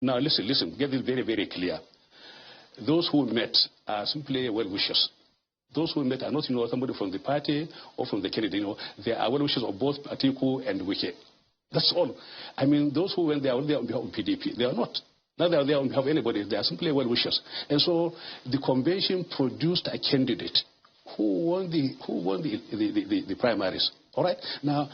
Now listen, get this very, very clear. Those who met are simply well-wishers. Those who met are not, somebody from the party or from the candidate. They are well-wishers of both Atiku and Wike. That's all. I mean, those who went there are there on behalf of PDP. They are not. Neither are they on behalf of anybody. They are simply well-wishers. And so the convention produced a candidate who won the primaries. All right? Now,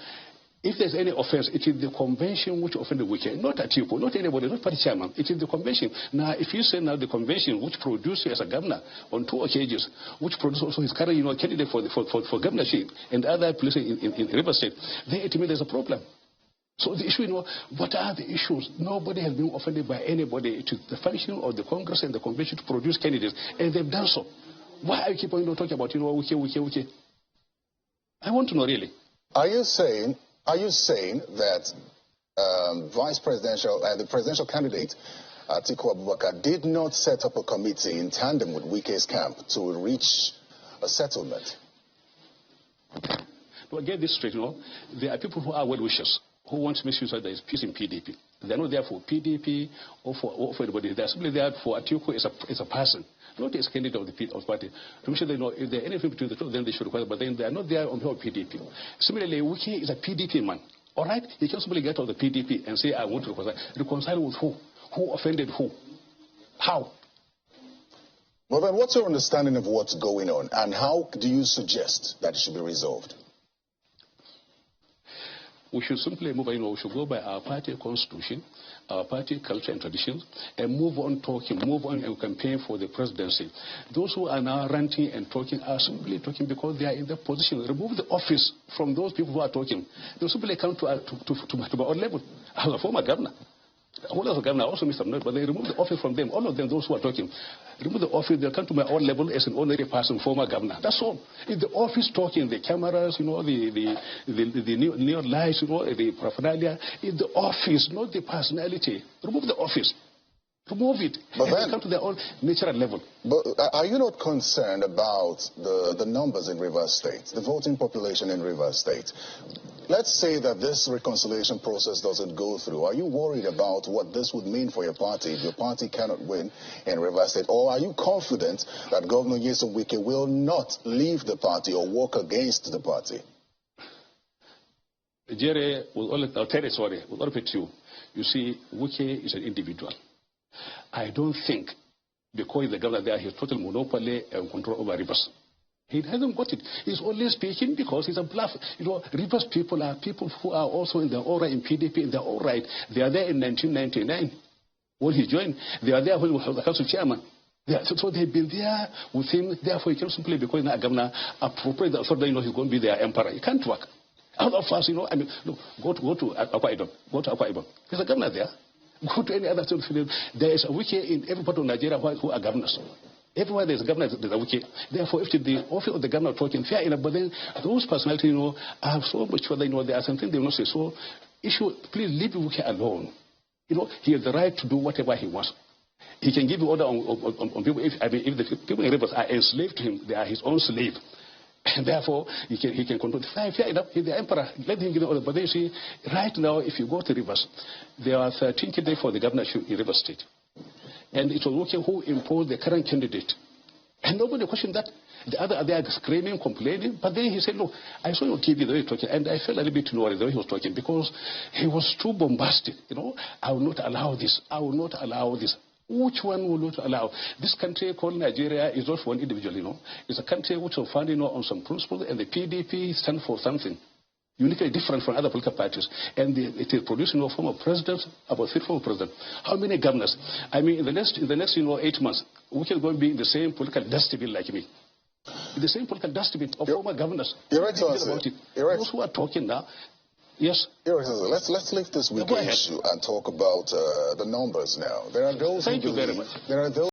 if there's any offense, it is the convention which offended Wike, not Atiku, not anybody, not party chairman. It is the convention. Now, if you say now the convention which produced you as a governor on 2 occasions, which produced also his current candidate for governorship and other places in River State, then it means there's a problem. So the issue, what are the issues? Nobody has been offended by anybody. It is the function of the Congress and the convention to produce candidates, and they've done so. Why are you keep on talking about, Wike? I want to know really. Are you saying that the presidential candidate, Atiku Abubakar, did not set up a committee in tandem with Wike's camp to reach a settlement? To get this straight, there are people who are well-wishers, who want to make sure that there is peace in PDP. They're not there for PDP or for anybody. They're simply there for Atiku as a person, not as candidate of the party. To make sure they know if there's anything between the two, then they should require, but then they're not there on behalf of PDP. Similarly, Wike is a PDP man. All right? He can simply get out of the PDP and say, I want to reconcile. Reconcile with who? Who offended who? How? Well, then what's your understanding of what's going on, and how do you suggest that it should be resolved? We should simply move on. We should go by our party constitution, our party culture and traditions, and move on talking, move on and campaign for the presidency. Those who are now ranting and talking are simply talking because they are in that position. Remove the office from those people who are talking. They simply come to my own level. I was a former governor. All of the governor also Mr. Note, but they remove the office from them. All of them, those who are talking, remove the office. They come to my own level as an ordinary person, former governor. That's all. If the office talking, the cameras, the neon lights, the paraphernalia, in the office, not the personality. Remove the office. Remove it. But and then, they come to their own natural level. But are you not concerned about the numbers in Rivers State, the voting population in Rivers State? Let's say that this reconciliation process doesn't go through. Are you worried about what this would mean for your party if your party cannot win in Rivers State? Or are you confident that Governor Nyesom Wike will not leave the party or work against the party? Jerry, I'll tell you, sorry, with all of it to you, you see, Wike is an individual. I don't think, because the governor there, he has total monopoly and control over Rivers. He hasn't got it. He's only speaking because he's a bluff. Rivers people are people who are also in the aura in PDP, in the all right. They are there in 1999 when he joined. They are there when he was the council chairman. So they've been there with him. Therefore, he can simply, because he's a governor, appropriate so they know he's going to be their emperor. It can't work. Out of us, look, go to Akwa Ibom. Go to Akwa Ibom. There's a governor there. Go to any other state. There is a Wike in every part of Nigeria who are governors. Everywhere there's a governor, there's a Wike. Therefore, if the office of the governor talking fair enough, but then those personalities, are so much sure there are something they will not say. So, please leave Wike alone. He has the right to do whatever he wants. He can give you order on people. If the people in Rivers are enslaved to him, they are his own slave. And therefore, he can control. Fair enough, he's the emperor. Let him give the order. But then you see, right now, if you go to Rivers, there are 13 candidates for the governorship in Rivers State. And it was Wike who imposed the current candidate. And nobody questioned that. The other are there screaming, complaining. But then he said, look, I saw your TV the way he was talking, and I felt a little bit worried the way he was talking because he was too bombastic. I will not allow this. I will not allow this. Which one will not allow? This country called Nigeria is not for one individual, It's a country which was founded, on some principles, and the PDP stands for something uniquely different from other political parties. And it is producing a form of president, about 3 former president. How many governors? I mean, in the next 8 months, we can go and be in the same political dustbin like me. In the same political dustbin of former governors. Your Excellency. Those who are talking now, yes. Your Excellency, let's leave this Wike issue and talk about the numbers now. There are those Thank you very much. There are those